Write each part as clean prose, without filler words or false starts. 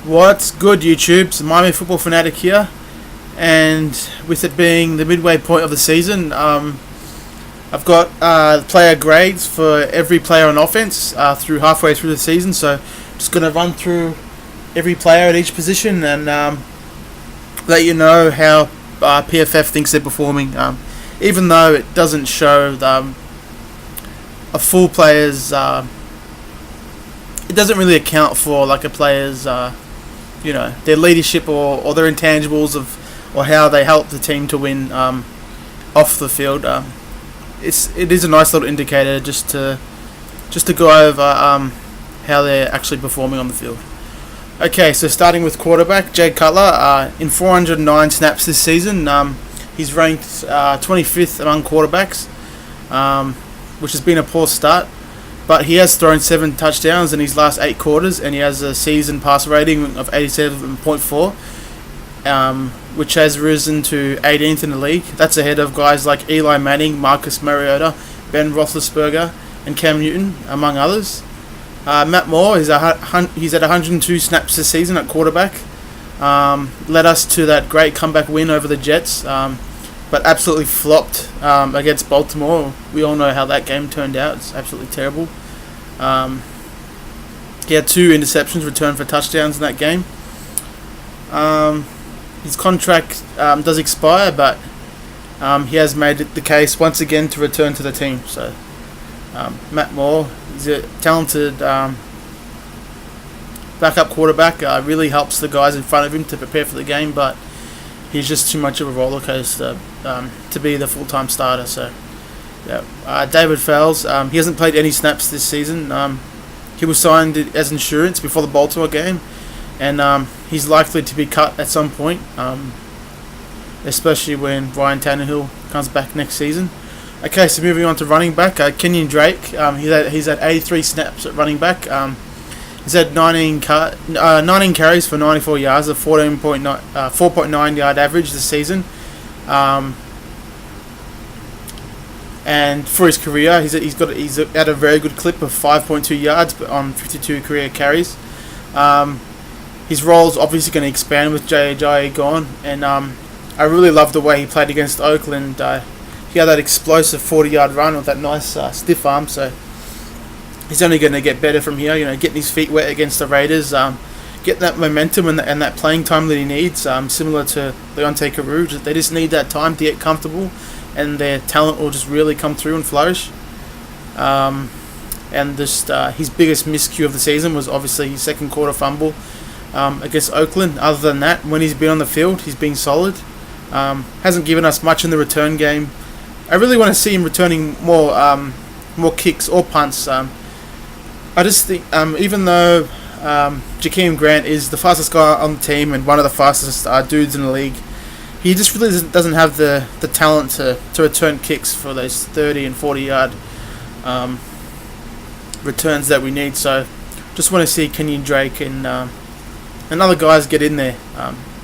What's good, YouTube? It's Miami Football Fanatic here, and with it being the midway point of the season, I've got player grades for every player on offense through halfway through the season. So, just going to run through every player at each position and let you know how PFF thinks they're performing. Even though it doesn't show a full player's, it doesn't really account for like a player's, their leadership or their intangibles or how they help the team to win off the field. It is a nice little indicator just to go over how they're actually performing on the field. Okay, so starting with quarterback, Jay Cutler, in 409 snaps this season, he's ranked 25th among quarterbacks, which has been a poor start, but he has thrown 7 touchdowns in his last 8 quarters, and he has a season pass rating of 87.4, which has risen to 18th in the league. That's ahead of guys like Eli Manning, Marcus Mariota, Ben Roethlisberger, and Cam Newton, among others. Matt Moore, he's at 102 snaps this season at quarterback. Led us to that great comeback win over the Jets, but absolutely flopped against Baltimore. We all know how that game turned out. It's absolutely terrible. He had 2 interceptions returned for touchdowns in that game. His contract does expire, but he has made it the case once again to return to the team. So Matt Moore, he's a talented backup quarterback. Really helps the guys in front of him to prepare for the game, but he's just too much of a roller coaster to be the full-time starter. So yeah. David Fowles, he hasn't played any snaps this season. He was signed as insurance before the Baltimore game, and he's likely to be cut at some point, especially when Ryan Tannehill comes back next season. Okay, so moving on to running back, Kenyon Drake. He's at 83 snaps at running back. He's had 19 carries for 94 yards, a 4.9 yard average this season. And for his career, he's at a very good clip of 5.2 yards on 52 career carries. His role's obviously going to expand with J.J. gone, and I really love the way he played against Oakland. He had that explosive 40-yard run with that nice stiff arm, so he's only going to get better from here. Getting his feet wet against the Raiders, getting that momentum and that playing time that he needs, similar to Leonte Carew. They just need that time to get comfortable, and their talent will just really come through and flourish. And just his biggest miscue of the season was obviously his second quarter fumble against Oakland. Other than that, when he's been on the field, he's been solid. Hasn't given us much in the return game. I really want to see him returning more kicks or punts. I just think, even though Jakeem Grant is the fastest guy on the team and one of the fastest dudes in the league, he just really doesn't have the talent to return kicks for those 30 and 40-yard returns that we need. So just want to see Kenyon Drake and other guys get in there.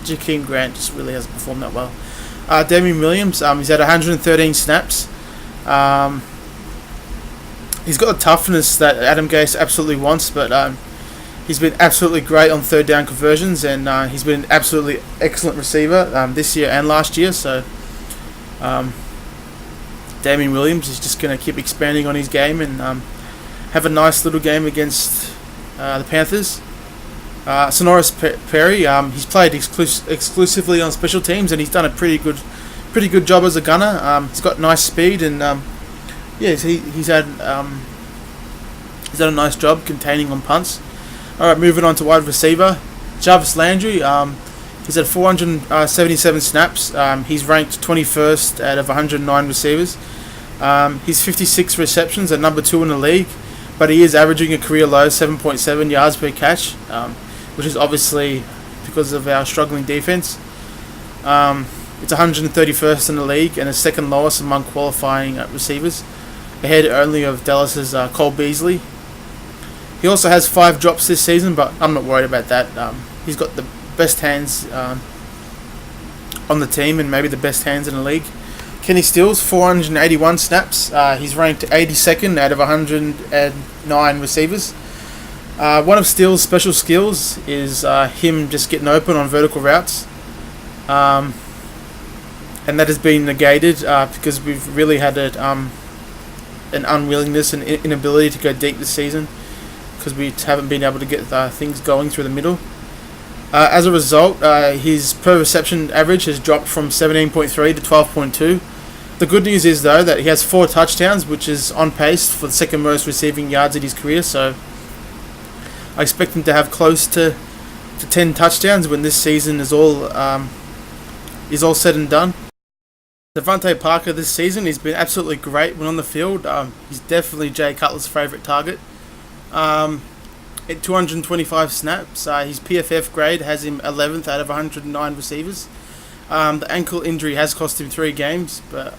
Jakeem Grant just really hasn't performed that well. Damian Williams, he's had 113 snaps. He's got the toughness that Adam Gase absolutely wants, but he's been absolutely great on third down conversions, and he's been an absolutely excellent receiver this year and last year. So Damian Williams is just going to keep expanding on his game and have a nice little game against the Panthers. Sonoris Perry, he's played exclusively on special teams, and he's done a pretty good job as a gunner. He's got nice speed, and he's had a nice job containing on punts. All right, moving on to wide receiver, Jarvis Landry. He's had 477 snaps. He's ranked 21st out of 109 receivers. He's 56 receptions at number 2 in the league, but he is averaging a career low 7.7 yards per catch, which is obviously because of our struggling defense. It's 131st in the league and the second lowest among qualifying receivers, ahead only of Dallas's Cole Beasley. He also has 5 drops this season, but I'm not worried about that. He's got the best hands on the team and maybe the best hands in the league. Kenny Stills, 481 snaps. He's ranked 82nd out of 109 receivers. One of Steele's special skills is him just getting open on vertical routes. Um, and that has been negated because we've really had an unwillingness and inability to go deep this season because we haven't been able to get things going through the middle. As a result, his per reception average has dropped from 17.3 to 12.2. The good news is, though, that he has 4 touchdowns, which is on pace for the second most receiving yards in his career, so I expect him to have close to 10 touchdowns when this season is all said and done. Devontae Parker this season, he's been absolutely great when on the field. He's definitely Jay Cutler's favourite target. At 225 snaps, his PFF grade has him 11th out of 109 receivers. The ankle injury has cost him 3 games, but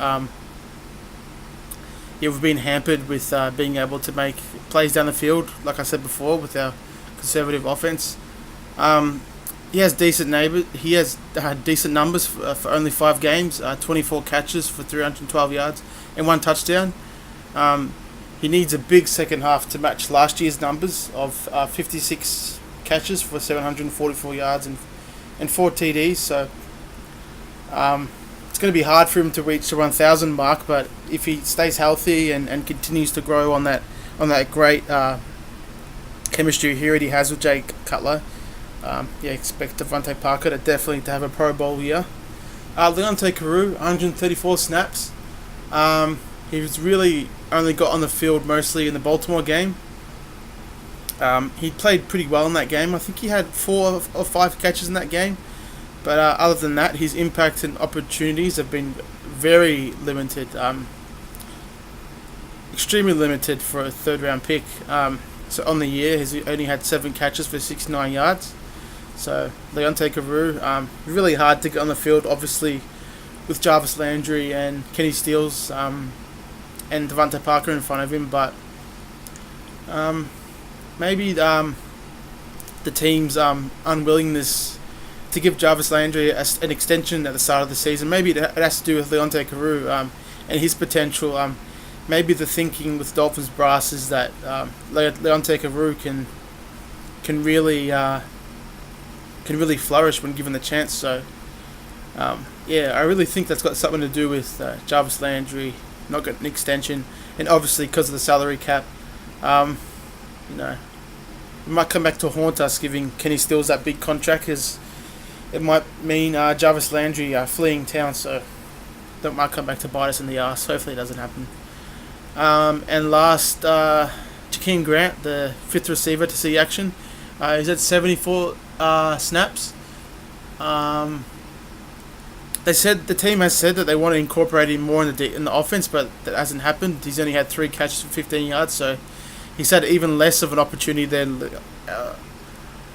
we've been hampered with being able to make plays down the field, like I said before, with our conservative offense. He has decent numbers for only 5 games, 24 catches for 312 yards and 1 touchdown. He needs a big second half to match last year's numbers of 56 catches for 744 yards and 4 TDs. So it's going to be hard for him to reach the 1,000 mark, but if he stays healthy and continues to grow on that great chemistry he already has with Jay Cutler, expect Devontae Parker to definitely to have a Pro Bowl year. Leonte Carroo, 134 snaps. He was really only got on the field mostly in the Baltimore game. He played pretty well in that game. I think he had 4 or 5 catches in that game. But other than that, his impact and opportunities have been very limited. Extremely limited for a 3rd round pick. So on the year, he's only had 7 catches for 69 yards. So Leonte Carroo, really hard to get on the field, obviously, with Jarvis Landry and Kenny Stills and Devontae Parker in front of him. But maybe the team's unwillingness to give Jarvis Landry an extension at the start of the season, maybe it has to do with Leonte Carroo and his potential. Maybe the thinking with Dolphins brass is that Leonte Carroo can really flourish when given the chance. So I really think that's got something to do with Jarvis Landry not getting an extension, and obviously because of the salary cap. It might come back to haunt us giving Kenny Stills that big contract, because it might mean Jarvis Landry fleeing town, so that might come back to bite us in the arse. Hopefully it doesn't happen. And last, Jakeem Grant, the 5th receiver to see action. He's had 74 snaps. The team has said that they want to incorporate him more in the offense, but that hasn't happened. He's only had 3 catches for 15 yards, so he's had even less of an opportunity than.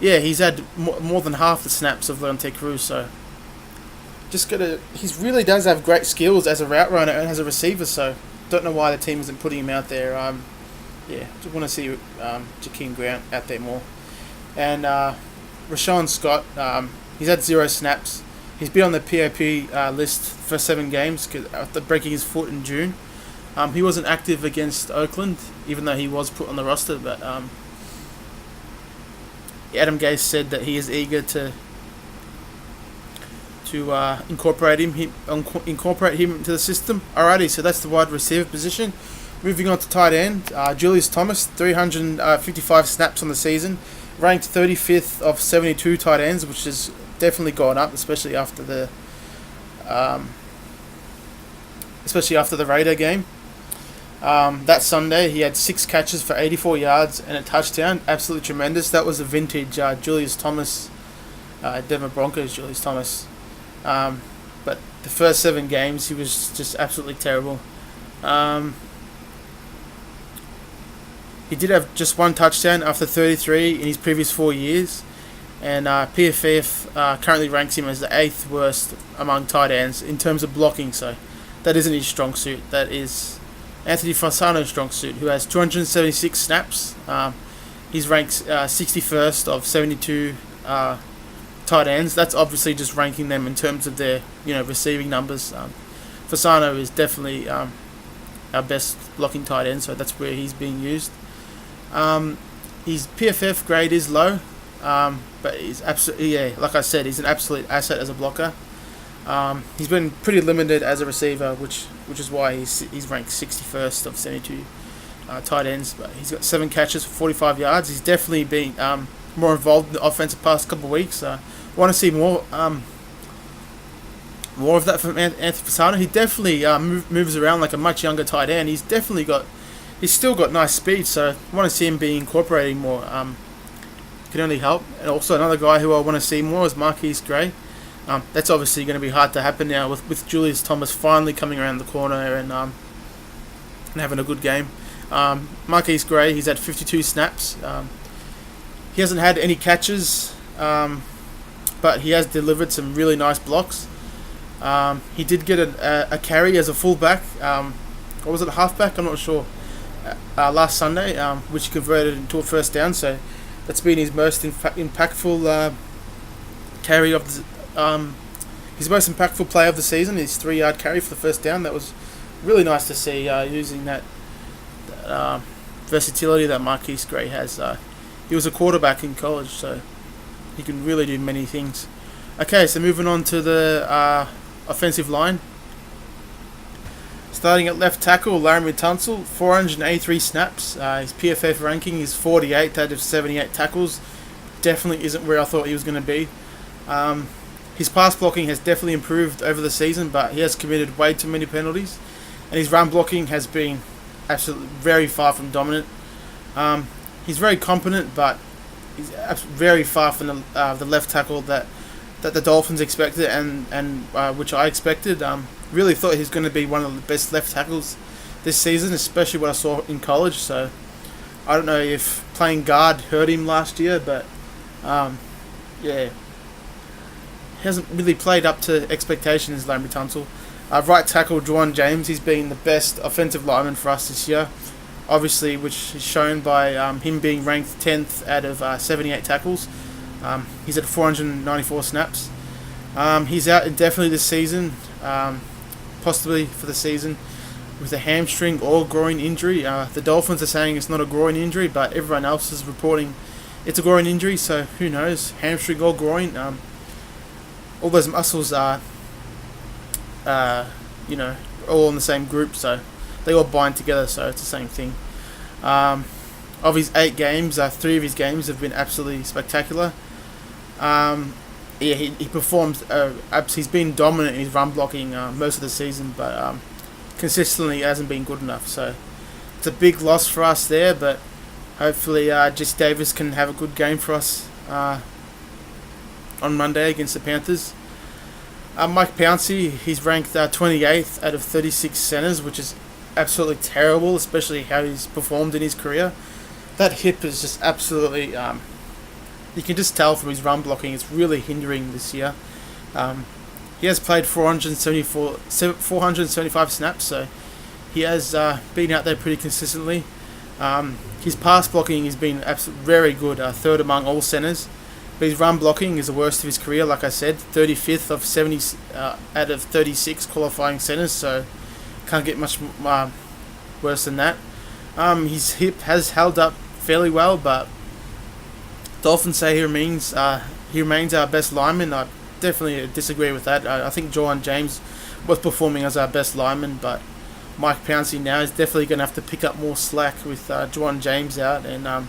He's had more than half the snaps of Leonte Carroo, so he really does have great skills as a route runner and as a receiver, so don't know why the team isn't putting him out there. Just want to see Jakeem Grant out there more. And Rashawn Scott, he's had 0 snaps. He's been on the PAP list for 7 games after breaking his foot in June. He wasn't active against Oakland, even though he was put on the roster, but Adam Gase said that he is eager to incorporate him into the system. Alrighty, so that's the wide receiver position. Moving on to tight end, Julius Thomas, 355 snaps on the season, ranked 35th of 72 tight ends, which has definitely gone up, especially after the Raider game. That Sunday, he had 6 catches for 84 yards and a touchdown. Absolutely tremendous. That was a vintage Julius Thomas, Denver Broncos Julius Thomas. But the first 7 games, he was just absolutely terrible. He did have just 1 touchdown after 33 in his previous 4 years. And PFF currently ranks him as the 8th worst among tight ends in terms of blocking. So that isn't his strong suit. That is Anthony Fasano's strong suit, who has 276 snaps. He's ranked 61st of 72 tight ends. That's obviously just ranking them in terms of their receiving numbers. Fasano is definitely our best blocking tight end, so that's where he's being used. His PFF grade is low, but he's absolutely, yeah, like I said, he's an absolute asset as a blocker. He's been pretty limited as a receiver, which is why he's ranked 61st of 72 tight ends. But he's got 7 catches for 45 yards. He's definitely been more involved in the offense the past couple of weeks. Want to see more of that from Anthony Fasano. He definitely moves around like a much younger tight end. He's still got nice speed, so I want to see him be incorporating more. Can only help. And also another guy who I want to see more is Marquise Gray. That's obviously going to be hard to happen now with Julius Thomas finally coming around the corner and having a good game. Marquise Gray, he's had 52 snaps. He hasn't had any catches, but he has delivered some really nice blocks. He did get a carry as a fullback. Or was it a halfback? I'm not sure. Last Sunday, which he converted into a first down. So that's been his most impactful carry of his most impactful play of the season. His 3-yard carry for the first down. That was really nice to see, using that versatility that Marquise Gray has. He was a quarterback in college, so he can really do many things. Okay, so moving on to the offensive line. Starting at left tackle, Larry Tunsil, 483 snaps. His PFF ranking is 48th out of 78 tackles. Definitely isn't where I thought he was going to be. His pass blocking has definitely improved over the season, but he has committed way too many penalties. And his run blocking has been absolutely very far from dominant. He's very competent, but he's very far from the left tackle that the Dolphins expected and which I expected. Really thought he was going to be one of the best left tackles this season, especially what I saw in college. So I don't know if playing guard hurt him last year, but yeah, he hasn't really played up to expectations, Larry Tunsil. Right tackle, Juwan James, he's been the best offensive lineman for us this year, obviously, which is shown by him being ranked 10th out of 78 tackles. He's at 494 snaps. He's out indefinitely this season, possibly for the season, with a hamstring or groin injury. The Dolphins are saying it's not a groin injury, but everyone else is reporting it's a groin injury, so who knows, hamstring or groin. All those muscles are, all in the same group, so they all bind together, so it's the same thing. Of his 8 games, 3 of his games have been absolutely spectacular. He performs. He's been dominant in his run blocking most of the season, but consistently hasn't been good enough. So it's a big loss for us there, but hopefully Jesse Davis can have a good game for us on Monday against the Panthers. Mike Pouncey, he's ranked 28th out of 36 centers, which is absolutely terrible, especially how he's performed in his career. That hip is just absolutely... you can just tell from his run blocking, it's really hindering this year. He has played 475 snaps, so he has been out there pretty consistently. His pass blocking has been very good, third among all centers. But his run blocking is the worst of his career, like I said, 35th of 70 out of 36 qualifying centers, so can't get much worse than that. His hip has held up fairly well, but Dolphins say he remains our best lineman. I definitely disagree with that. I think Juwan James was performing as our best lineman, but Mike Pouncey now is definitely going to have to pick up more slack with Juwan James out. And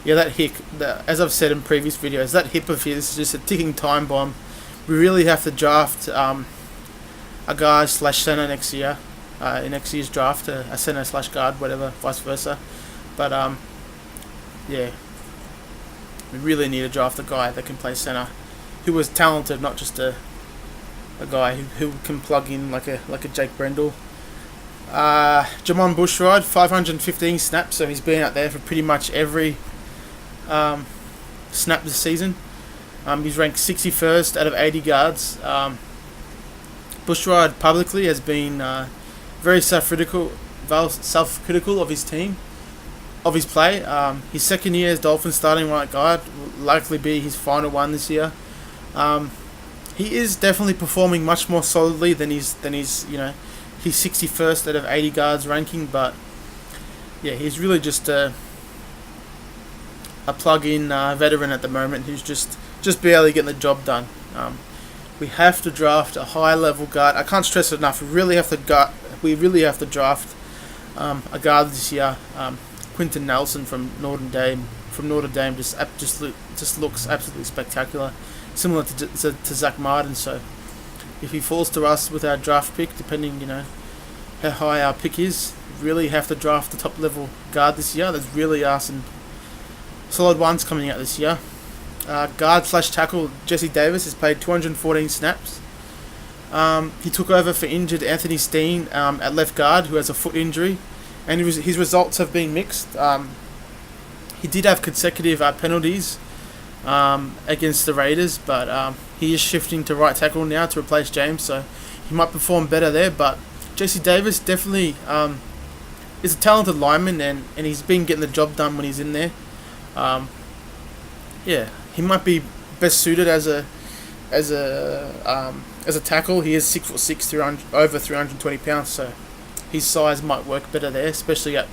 that hip, as I've said in previous videos, that hip of his is just a ticking time bomb. We really have to draft a guard / center next year, in next year's draft, a center / guard, whatever, vice versa. But we really need to draft a guy that can play center, who was talented, not just a guy who can plug in like a Jake Brendel. Jamon Bushrod, 515 snaps, so he's been out there for pretty much every snap this season. He's ranked 61st out of 80 guards. Bushrod publicly has been very self-critical of his team, of his play. His second year as Dolphins starting right guard will likely be his final one this year. He is definitely performing much more solidly than his his 61st out of 80 guards ranking, but yeah, he's really just a plug-in veteran at the moment who's just barely getting the job done. We have to draft a high-level guard. I can't stress it enough. We really have to draft a guard this year. Quinton Nelson from Notre Dame just looks absolutely spectacular, similar to Zach Martin. So if he falls to us with our draft pick, depending how high our pick is, really have to draft the top level guard this year. There's really are some solid ones coming out this year. Guard/tackle Jesse Davis has played 214 snaps. He took over for injured Anthony Steen at left guard, who has a foot injury, and his results have been mixed. He did have consecutive penalties against the Raiders, but he is shifting to right tackle now to replace James, so he might perform better there. But Jesse Davis definitely is a talented lineman, and he's been getting the job done when he's in there. He might be best suited as a tackle. He is 6'6", over 320 pounds, so his size might work better there, especially at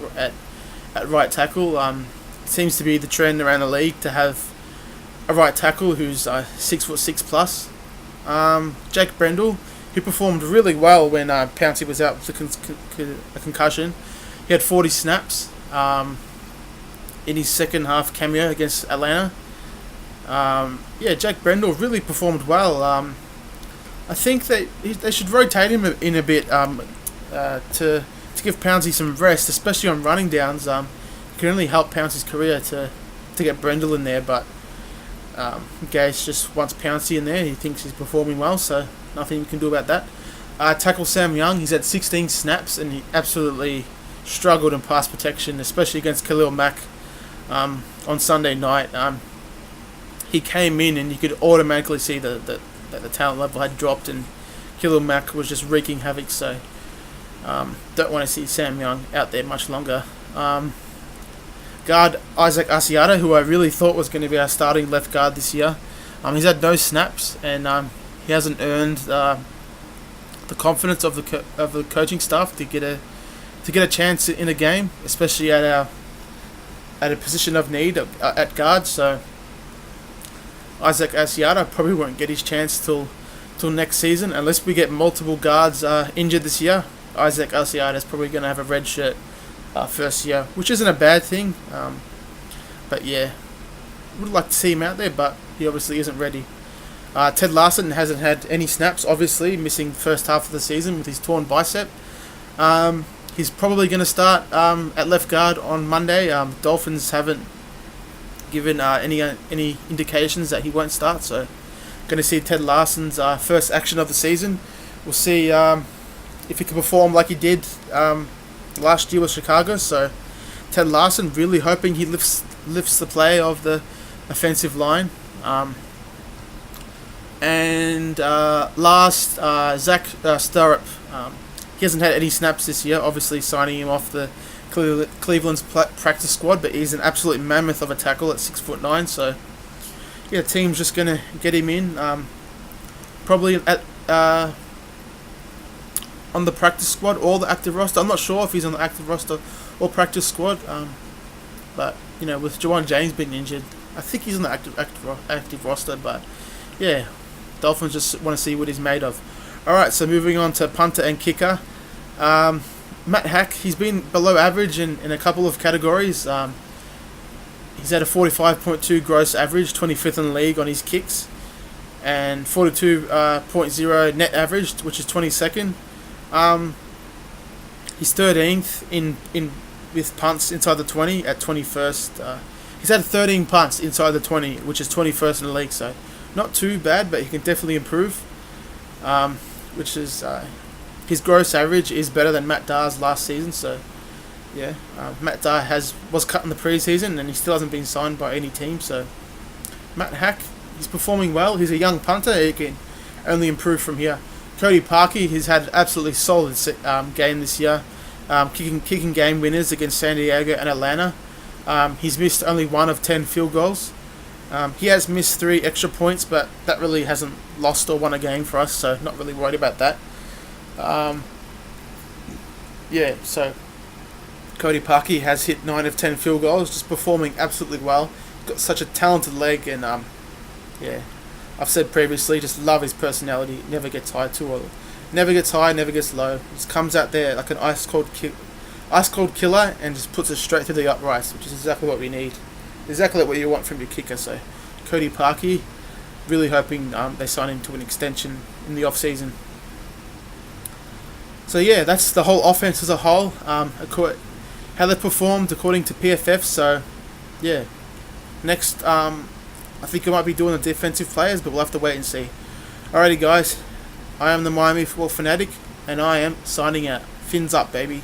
right tackle. It seems to be the trend around the league to have a right tackle who's 6'6" plus. Jake Brendel, who performed really well when Pouncey was out with a concussion. He had 40 snaps in his second half cameo against Atlanta. Jake Brendel really performed well. I think that they should rotate him in a bit to give Pouncey some rest, especially on running downs. It can only help Pouncey's career to get Brendel in there, but Gase just wants Pouncey in there. He thinks he's performing well, so nothing you can do about that. Tackle Sam Young, he's had 16 snaps and he absolutely struggled in pass protection, especially against Khalil Mack on Sunday night. He came in and you could automatically see that the talent level had dropped and Khalil Mack was just wreaking havoc, so don't want to see Sam Young out there much longer. Guard Isaac Asiata, who I really thought was going to be our starting left guard this year. He's had no snaps and he hasn't earned the confidence of the coaching staff to get a chance in a game, especially at a position of need at guard. So Isaac Asiata probably won't get his chance till next season unless we get multiple guards injured this year. Isaac Asiata is probably going to have a red shirt first year, which isn't a bad thing. But yeah, would like to see him out there, but he obviously isn't ready. Ted Larson hasn't had any snaps, obviously, missing the first half of the season with his torn bicep. He's probably going to start at left guard on Monday. Dolphins haven't given any indications that he won't start, so going to see Ted Larson's first action of the season. We'll see if he can perform like he did last year with Chicago. So Ted Larson, really hoping he lifts the play of the offensive line. Last, Zach Stirrup. He hasn't had any snaps this year, obviously signing him off the Cleveland's practice squad, but he's an absolute mammoth of a tackle at 6'9". So yeah, the team's just going to get him in, probably at on the practice squad or the active roster. I'm not sure if he's on the active roster or practice squad, but with Jawan James being injured, I think he's on the active roster. But yeah, Dolphins just want to see what he's made of. Alright, so moving on to punter and kicker. Matt Hack, he's been below average in a couple of categories. He's had a 45.2 gross average, 25th in the league on his kicks, and 42.0 net average, which is 22nd. He's 13th in with punts inside the 20 at 21st. He's had 13 punts inside the 20, which is 21st in the league, so not too bad, but he can definitely improve. Which is his gross average is better than Matt Dahr's last season, so yeah, Matt Dahr was cut in the preseason and he still hasn't been signed by any team. So Matt Hack, he's performing well. He's a young punter. He can only improve from here. Cody Parkey, he's had absolutely solid game this year, kicking game winners against San Diego and Atlanta. He's missed only 1 of 10 field goals. He has missed 3 extra points, but that really hasn't lost or won a game for us, so not really worried about that. So Cody Parkey has hit 9 of 10 field goals, just performing absolutely well. got such a talented leg, and yeah, I've said previously, just love his personality. Never gets high too, or never gets high, never gets low. Just comes out there like an ice cold killer, and just puts it straight through the uprights, which is exactly what we need. Exactly what you want from your kicker. So, Cody Parkey, really hoping they sign him to an extension in the off season. So yeah, that's the whole offense as a whole. How they performed according to PFF. So yeah, next I think I might be doing the defensive players, but we'll have to wait and see. Alrighty guys, I am the Miami Football Fanatic, and I am signing out. Fins up, baby.